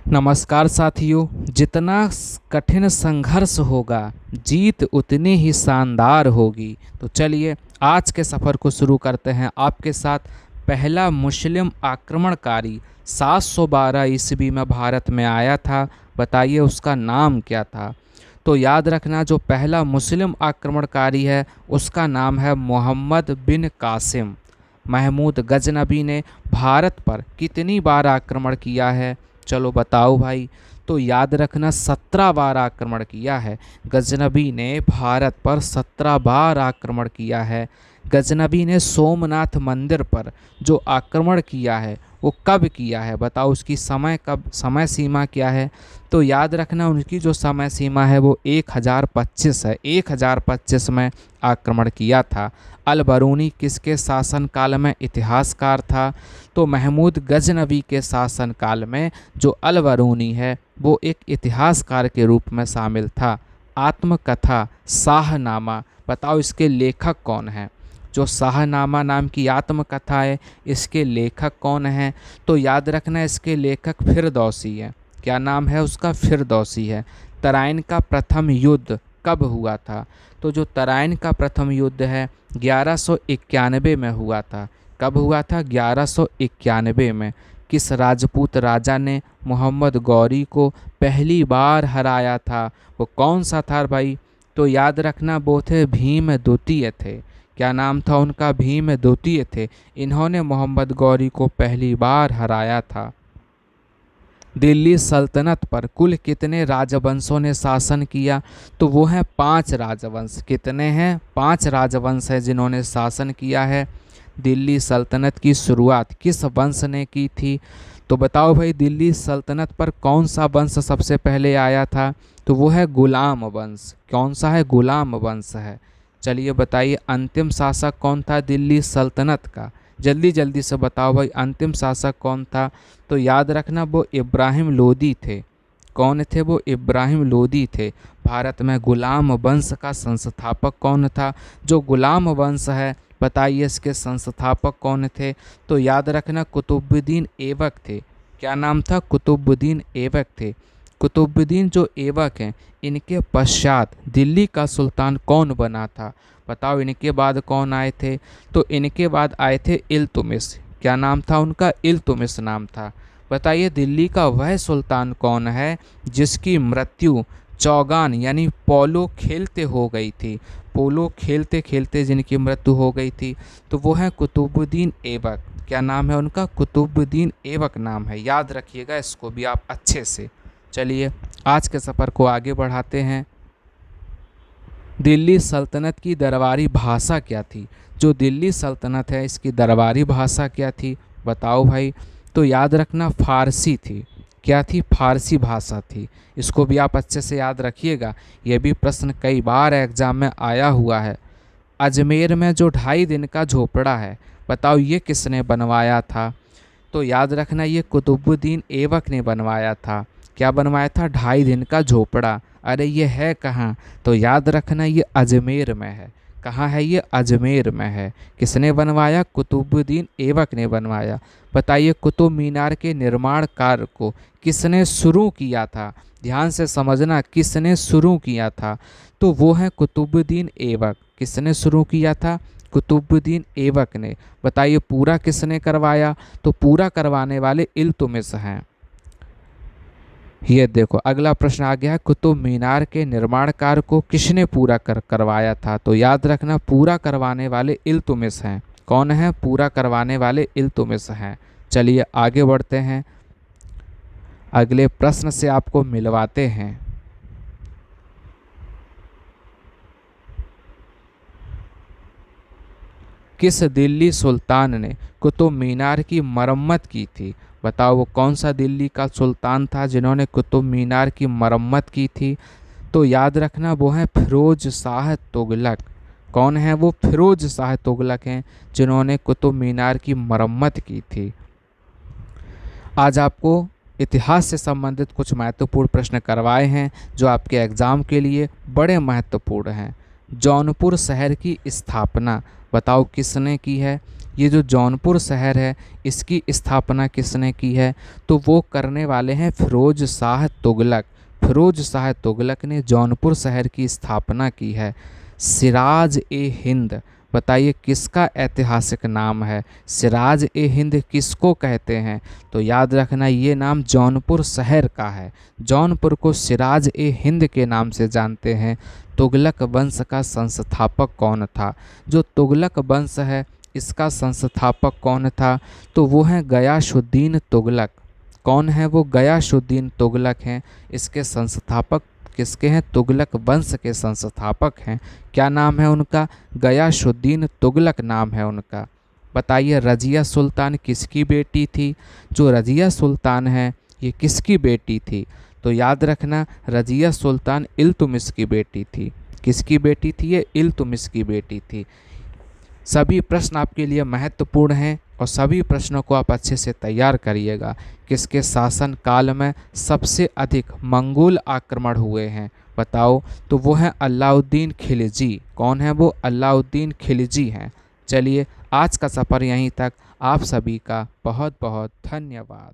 नमस्कार साथियों। जितना कठिन संघर्ष होगा, जीत उतनी ही शानदार होगी। तो चलिए आज के सफ़र को शुरू करते हैं। आपके साथ पहला मुस्लिम आक्रमणकारी 712 ईस्वी में भारत में आया था। बताइए उसका नाम क्या था। तो याद रखना, जो पहला मुस्लिम आक्रमणकारी है उसका नाम है मोहम्मद बिन कासिम। महमूद गजनबी ने भारत पर कितनी बार आक्रमण किया है? चलो बताओ भाई। तो याद रखना, 17 बार आक्रमण किया है। गजनबी ने भारत पर 17 बार आक्रमण किया है। गजनबी ने सोमनाथ मंदिर पर जो आक्रमण किया है वो कब किया है? बताओ उसकी समय सीमा क्या है? तो याद रखना, उनकी जो समय सीमा है वो 1025 है। 1025 में आक्रमण किया था। अल बरूनी किसके शासनकाल में इतिहासकार था? तो महमूद गजनबी के शासनकाल में जो अल बरूनी है वो एक इतिहासकार के रूप में शामिल था। आत्मकथा शाहनामा, बताओ इसके लेखक कौन हैं? जो शाहनामा नाम की आत्मकथा है, इसके लेखक कौन हैं? तो याद रखना, इसके लेखक फिरदौसी हैं। क्या नाम है उसका? फिरदौसी है। तराइन का प्रथम युद्ध कब हुआ था? तो जो तराइन का प्रथम युद्ध है 1191 में हुआ था। कब हुआ था? 1191 में। किस राजपूत राजा ने मोहम्मद गौरी को पहली बार हराया था? वो कौन सा था भाई? तो याद रखना, वो थे भीम द्वितीय थे। क्या नाम था उनका? भीम द्वितीय थे। इन्होंने मोहम्मद गौरी को पहली बार हराया था। दिल्ली सल्तनत पर कुल कितने राजवंशों ने शासन किया? तो वो हैं 5 राजवंश। कितने हैं? 5 राजवंश हैं जिन्होंने शासन किया है। दिल्ली सल्तनत की शुरुआत किस वंश ने की थी? तो बताओ भाई, दिल्ली सल्तनत पर कौन सा वंश सबसे पहले आया था? तो वो है गुलाम वंश। कौन सा है? गुलाम वंश है। चलिए बताइए, अंतिम शासक कौन था दिल्ली सल्तनत का? जल्दी जल्दी से बताओ भाई, अंतिम शासक कौन था? तो याद रखना, वो इब्राहिम लोदी थे। कौन थे वो? इब्राहिम लोदी थे। भारत में गुलाम वंश का संस्थापक कौन था? जो गुलाम वंश है, बताइए इसके संस्थापक कौन थे? तो याद रखना, कुतुबुद्दीन ऐबक थे। क्या नाम था? कुतुबुद्दीन ऐबक थे। कुतुबुद्दीन जो ऐबक हैं, इनके पश्चात दिल्ली का सुल्तान कौन बना था? बताओ इनके बाद कौन आए थे? तो इनके बाद आए थे इल्तुमिश। क्या नाम था उनका? इल्तुमिश नाम था। बताइए दिल्ली का वह सुल्तान कौन है जिसकी मृत्यु चौगान यानी पोलो खेलते हो गई थी? पोलो खेलते खेलते जिनकी मृत्यु हो गई थी, तो वो है कुतुबुद्दीन ऐबक। क्या नाम है उनका? कुतुबुद्दीन ऐबक नाम है। याद रखिएगा इसको भी आप अच्छे से। चलिए आज के सफ़र को आगे बढ़ाते हैं। दिल्ली सल्तनत की दरबारी भाषा क्या थी? जो दिल्ली सल्तनत है इसकी दरबारी भाषा क्या थी? बताओ भाई। तो याद रखना, फारसी थी। क्या थी? फारसी भाषा थी। इसको भी आप अच्छे से याद रखिएगा, यह भी प्रश्न कई बार एग्जाम में आया हुआ है। अजमेर में जो 2.5 दिन का झोपड़ा है, बताओ ये किसने बनवाया था? तो याद रखना, ये कुतुबुद्दीन ऐबक ने बनवाया था। क्या बनवाया था? 2.5 दिन का झोपड़ा। अरे ये है कहाँ? तो याद रखना, ये अजमेर में है। कहाँ है ये? अजमेर में है। किसने बनवाया? कुतुबुद्दीन ऐबक ने बनवाया। बताइए कुतुब मीनार के निर्माण कार्य को किसने शुरू किया था? ध्यान से समझना, किसने शुरू किया था? तो वो है कुतुबुद्दीन ऐबक। किसने शुरू किया था? कुतुबुद्दीन ऐबक ने। बताइए पूरा किसने करवाया? तो पूरा करवाने वाले इल्तुमिश हैं। ये देखो अगला प्रश्न आ गया है, कुतुब मीनार के निर्माण कार्य को किसने पूरा करवाया था? तो याद रखना, पूरा करवाने वाले इल्तुमिश हैं। कौन है? पूरा करवाने वाले इल्तुमिश हैं। चलिए आगे बढ़ते हैं, अगले प्रश्न से आपको मिलवाते हैं। किस दिल्ली सुल्तान ने कुतुब मीनार की मरम्मत की थी? बताओ वो कौन सा दिल्ली का सुल्तान था जिन्होंने कुतुब मीनार की मरम्मत की थी? तो याद रखना, वो है फिरोज शाह तुगलक। कौन है वो? फिरोज शाह तुगलक हैं जिन्होंने कुतुब मीनार की मरम्मत की थी। आज आपको इतिहास से संबंधित कुछ महत्वपूर्ण प्रश्न करवाए हैं जो आपके एग्ज़ाम के लिए बड़े महत्वपूर्ण हैं। जौनपुर शहर की स्थापना बताओ किसने की है? ये जो जौनपुर शहर है इसकी स्थापना किसने की है? तो वो करने वाले हैं फिरोज शाह तुगलक। फिरोज शाह तुगलक ने जौनपुर शहर की स्थापना की है। सिराज ए हिंद, बताइए किसका ऐतिहासिक नाम है? सिराज ए हिंद किसको कहते हैं? तो याद रखना ये नाम जौनपुर शहर का है। जौनपुर को सिराज ए हिंद के नाम से जानते हैं। तुगलक वंश का संस्थापक कौन था? जो तुगलक वंश है इसका संस्थापक कौन था? तो वो हैं गयासुद्दीन तुगलक। कौन है वो? गयासुद्दीन तुगलक हैं। इसके संस्थापक किसके हैं? तुगलक वंश के संस्थापक हैं। क्या नाम है उनका? गयासुद्दीन तुगलक नाम है उनका। बताइए रजिया सुल्तान किसकी बेटी थी? जो रजिया सुल्तान है ये किसकी बेटी थी? तो याद रखना रजिया सुल्तान इल्तुमिश की बेटी थी। किसकी बेटी थी? ये इल्तुमिश की बेटी थी। सभी प्रश्न आपके लिए महत्वपूर्ण हैं और सभी प्रश्नों को आप अच्छे से तैयार करिएगा। किसके शासन काल में सबसे अधिक मंगोल आक्रमण हुए हैं? बताओ। तो वो हैं अलाउद्दीन खिलजी। कौन है वो? अलाउद्दीन खिलजी हैं। चलिए आज का सफ़र यहीं तक। आप सभी का बहुत बहुत धन्यवाद।